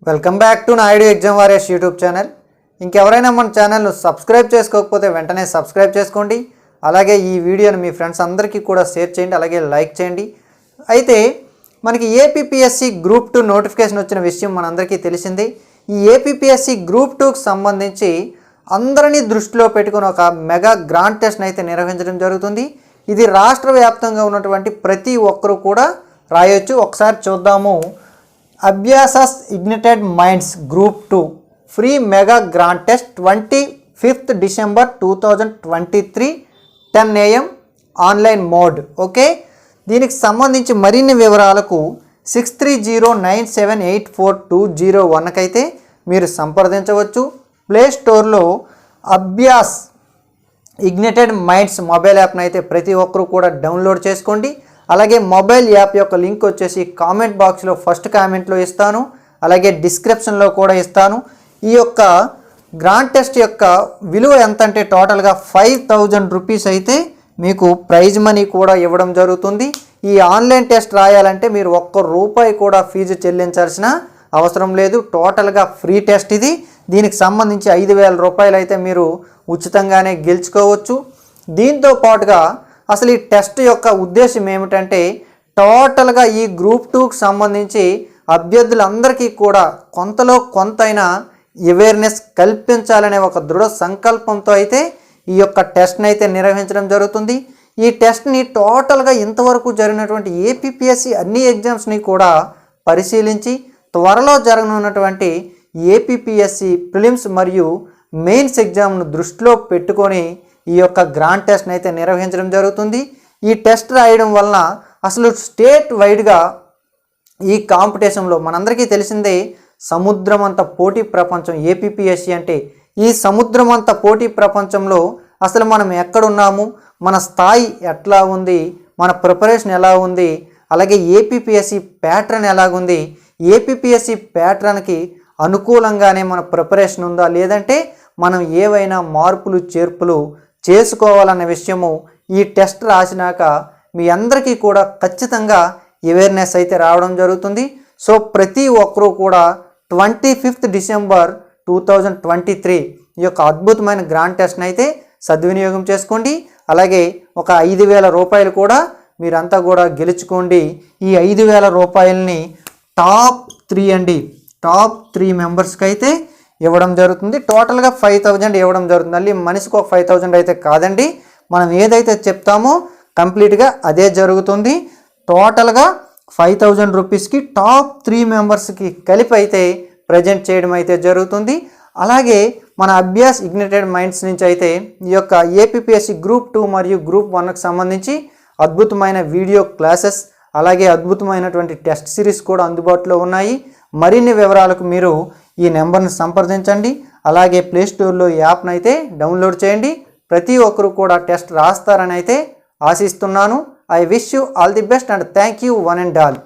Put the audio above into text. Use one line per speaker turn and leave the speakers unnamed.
Welcome back to Naidu exam warriors YouTube channel. ఇంకెవరైనా మన ఛానల్ను సబ్స్క్రైబ్ చేసుకోకపోతే వెంటనే సబ్స్క్రైబ్ చేసుకోండి. అలాగే ఈ వీడియోని మీ ఫ్రెండ్స్ అందరికీ కూడా షేర్ చేయండి, అలాగే లైక్ చేయండి. అయితే మనకి ఏపీపీఎస్సీ గ్రూప్ 2 నోటిఫికేషన్ వచ్చిన విషయం మనందరికీ తెలిసిందే. ఈ ఏపీపీఎస్సీ గ్రూప్ 2కి సంబంధించి అందరినీ దృష్టిలో పెట్టుకుని ఒక మెగా గ్రాండ్ టెస్ట్ని అయితే నిర్వహించడం జరుగుతుంది. ఇది రాష్ట్ర వ్యాప్తంగా ఉన్నటువంటి ప్రతి ఒక్కరూ కూడా రాయొచ్చు. ఒకసారి చూద్దాము. అభ్యాసస్ ignited minds group 2 free mega grand test 25th December 2023 10 AM online mode. Okay, దీనికి సంబంధించి మరిన్ని వివరాలకు 6309784201 అయితే మీరు సంప్రదించవచ్చు. ప్లే స్టోర్లో అభ్యాస్ ఇగ్నిటెడ్ మైండ్స్ మొబైల్ యాప్ను అయితే ప్రతి ఒక్కరూ కూడా డౌన్లోడ్ చేసుకోండి. అలాగే మొబైల్ యాప్ యొక్క లింక్ వచ్చేసి కామెంట్ బాక్స్లో ఫస్ట్ కామెంట్లో ఇస్తాను, అలాగే డిస్క్రిప్షన్లో కూడా ఇస్తాను. ఈ యొక్క గ్రాండ్ టెస్ట్ యొక్క విలువ ఎంత అంటే టోటల్గా 5000 రూపీస్ అయితే మీకు ప్రైజ్ మనీ కూడా ఇవ్వడం జరుగుతుంది. ఈ ఆన్లైన్ టెస్ట్ రాయాలంటే మీరు ₹1 కూడా ఫీజు చెల్లించాల్సిన అవసరం లేదు. టోటల్గా ఫ్రీ టెస్ట్ ఇది. దీనికి సంబంధించి 5000 రూపాయలు అయితే మీరు ఉచితంగానే గెలుచుకోవచ్చు. దీంతో పాటుగా అసలు ఈ టెస్ట్ యొక్క ఉద్దేశం ఏమిటంటే టోటల్గా ఈ గ్రూప్ 2కి సంబంధించి అభ్యర్థులందరికీ కూడా కొంతలో కొంతైనా అవేర్నెస్ కల్పించాలనే ఒక దృఢ సంకల్పంతో అయితే ఈ యొక్క టెస్ట్ని అయితే నిర్వహించడం జరుగుతుంది. ఈ టెస్ట్ని టోటల్గా ఇంతవరకు జరిగినటువంటి ఏపీపీఎస్సీ అన్ని ఎగ్జామ్స్ని కూడా పరిశీలించి త్వరలో జరగనున్నటువంటి ఏపీపీఎస్సీ ప్రిలిమ్స్ మరియు మెయిన్స్ ఎగ్జామ్ను దృష్టిలో పెట్టుకొని ఈ యొక్క గ్రాండ్ టెస్ట్ని అయితే నిర్వహించడం జరుగుతుంది. ఈ టెస్ట్ రాయడం వలన అసలు స్టేట్ వైడ్గా ఈ కాంపిటీషన్లో మనందరికీ తెలిసిందే సముద్రమంత పోటీ ప్రపంచం ఏపీపీఎస్సీ అంటే. ఈ సముద్రమంత పోటీ ప్రపంచంలో అసలు మనం ఎక్కడున్నాము, మన స్థాయి ఎట్లా ఉంది, మన ప్రిపరేషన్ ఎలా ఉంది, అలాగే ఏపీపీఎస్సీ ప్యాటర్న్ ఎలాగుంది, ఏపీపీఎస్సీ ప్యాటర్న్కి అనుకూలంగానే మన ప్రిపరేషన్ ఉందా, లేదంటే మనం ఏవైనా మార్పులు చేర్పులు చేసుకోవాలనే విషయము ఈ టెస్ట్ రాసినాక మీ అందరికీ కూడా ఖచ్చితంగా అవేర్నెస్ అయితే రావడం జరుగుతుంది. సో ప్రతి ఒక్కరూ కూడా 25th December 2023 ఈ యొక్క అద్భుతమైన గ్రాండ్ టెస్ట్ని అయితే సద్వినియోగం చేసుకోండి. అలాగే ఒక 5000 రూపాయలు కూడా మీరంతా కూడా గెలుచుకోండి. ఈ 5000 రూపాయలని టాప్ 3 మెంబర్స్కి అయితే ఇవ్వడం జరుగుతుంది. టోటల్గా 5000 ఇవ్వడం జరుగుతుంది. మళ్ళీ మనిషికి ఒక 5000 అయితే కాదండి, మనం ఏదైతే చెప్తామో కంప్లీట్గా అదే జరుగుతుంది. టోటల్గా 5000 రూపీస్కి టాప్ 3 మెంబర్స్కి కలిపి అయితే ప్రజెంట్ చేయడం అయితే జరుగుతుంది. అలాగే మన అభ్యాస్ ఇగ్నిటెడ్ మైండ్స్ నుంచి అయితే ఈ యొక్క ఏపీపీఎస్సీ గ్రూప్ 2 మరియు గ్రూప్ 1కి సంబంధించి అద్భుతమైన వీడియో క్లాసెస్, అలాగే అద్భుతమైనటువంటి టెస్ట్ సిరీస్ కూడా అందుబాటులో ఉన్నాయి. మరిన్ని వివరాలకు మీరు ఈ నెంబర్ని సంప్రదించండి. అలాగే ప్లేస్టోర్లో యాప్ను అయితే డౌన్లోడ్ చేయండి. ప్రతి ఒక్కరు కూడా టెస్ట్ రాస్తారని అయితే ఆశిస్తున్నాను. I wish you all the best and thank you one and all.